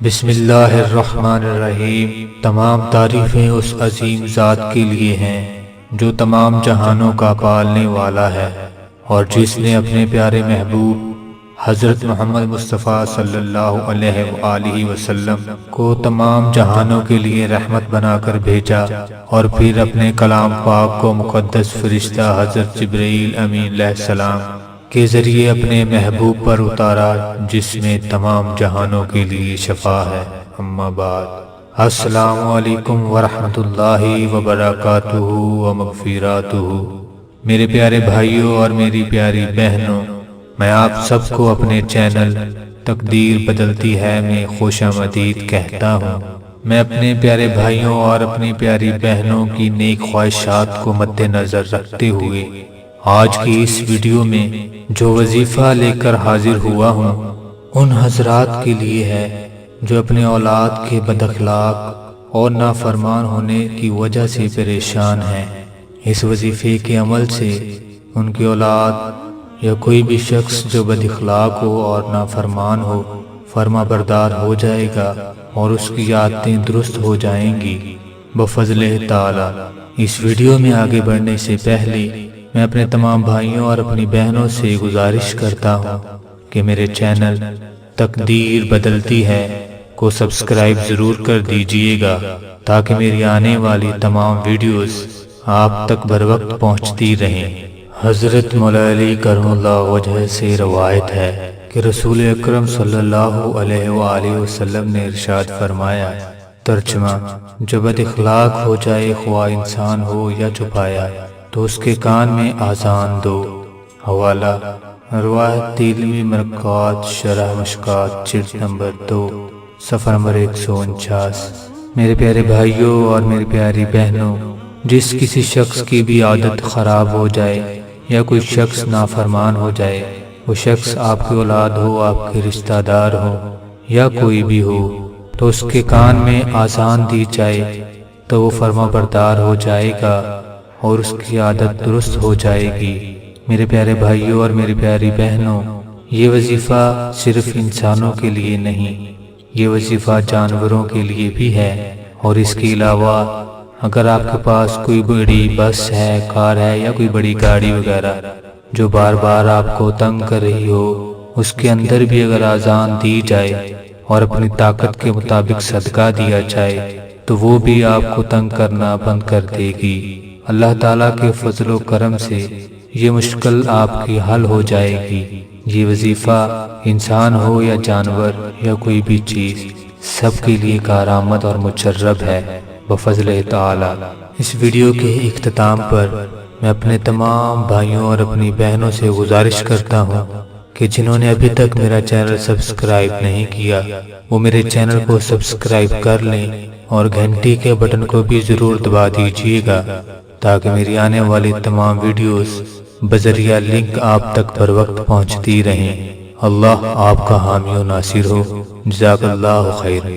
بسم اللہ الرحمن الرحیم۔ تمام تعریفیں اس عظیم ذات کے لیے ہیں جو تمام جہانوں کا پالنے والا ہے، اور جس نے اپنے پیارے محبوب حضرت محمد مصطفیٰ صلی اللہ علیہ وآلہ وسلم کو تمام جہانوں کے لیے رحمت بنا کر بھیجا، اور پھر اپنے کلام پاک کو مقدس فرشتہ حضرت جبرائیل امین علیہ السلام کے ذریعے اپنے محبوب پر اتارا، جس میں تمام جہانوں کے لیے شفا ہے۔ اما بعد، السلام علیکم ورحمۃ اللہ وبرکاتہ ومغفراتہ۔ میرے پیارے بھائیوں اور میری پیاری بہنوں، میں آپ سب کو اپنے چینل تقدیر بدلتی ہے میں خوش آمدید کہتا ہوں۔ میں اپنے پیارے بھائیوں اور اپنی پیاری بہنوں کی نیک خواہشات کو مد نظر رکھتے ہوئے آج کی اس ویڈیو میں جو وظیفہ لے کر حاضر ہوا ہوں، ان حضرات کے لیے ہے جو اپنے اولاد کے بد اخلاق اور نافرمان ہونے کی وجہ سے پریشان ہیں۔ اس وظیفے کے عمل سے ان کی اولاد یا کوئی بھی شخص جو بد اخلاق ہو اور نافرمان ہو، فرما بردار ہو جائے گا اور اس کی عادتیں درست ہو جائیں گی بفضل تعالی۔ اس ویڈیو میں آگے بڑھنے سے پہلے میں اپنے تمام بھائیوں اور اپنی بہنوں سے گزارش کرتا ہوں کہ میرے چینل تقدیر بدلتی ہے کو سبسکرائب ضرور کر دیجئے گا، تاکہ میری آنے والی تمام ویڈیوز آپ تک بر وقت پہنچتی رہیں۔ حضرت مولا علی کرم اللہ وجہ سے روایت ہے کہ رسول اکرم صلی اللہ علیہ وآلہ وسلم نے ارشاد فرمایا، ترجمہ: جو بد اخلاق ہو جائے، خواہ انسان ہو یا چھپایا، تو اس کے کان میں آذان دو۔ حوالہ: روایت تیلمی مرکات شرح مشکات جلد نمبر 2 صفحہ نمبر 149۔ میرے پیارے بھائیوں اور میری پیاری بہنوں، جس کسی شخص کی بھی عادت خراب ہو جائے یا کوئی شخص نافرمان ہو جائے، وہ شخص آپ کی اولاد ہو، آپ کے رشتہ دار ہو یا کوئی بھی ہو، تو اس کے کان میں آذان دی جائے تو وہ فرما بردار ہو جائے گا اور اس کی عادت درست ہو جائے گی۔ میرے پیارے بھائیوں اور میری پیاری بہنوں، یہ وظیفہ صرف انسانوں کے لیے نہیں، یہ وظیفہ جانوروں کے لیے بھی ہے، اور اس کے علاوہ اگر آپ کے پاس کوئی بڑی بس ہے، کار ہے یا کوئی بڑی گاڑی وغیرہ جو بار بار آپ کو تنگ کر رہی ہو، اس کے اندر بھی اگر آذان دی جائے اور اپنی طاقت کے مطابق صدقہ دیا جائے تو وہ بھی آپ کو تنگ کرنا بند کر دے گی۔ اللہ تعالیٰ کے فضل و کرم سے یہ مشکل آپ کی حل ہو جائے گی۔ یہ وظیفہ انسان ہو یا جانور یا کوئی بھی چیز، سب کے لیے کارآمد اور مجرب ہے بفضل تعالی۔ اس ویڈیو کے اختتام پر میں اپنے تمام بھائیوں اور اپنی بہنوں سے گزارش کرتا ہوں کہ جنہوں نے ابھی تک میرا چینل سبسکرائب نہیں کیا، وہ میرے چینل کو سبسکرائب کر لیں اور گھنٹی کے بٹن کو بھی ضرور دبا دیجیے گا، تاکہ میری آنے والی تمام ویڈیوز بذریعہ لنک آپ تک بر وقت پہنچتی رہیں۔ اللہ آپ کا حامی و ناصر ہو۔ جزاک اللہ خیر۔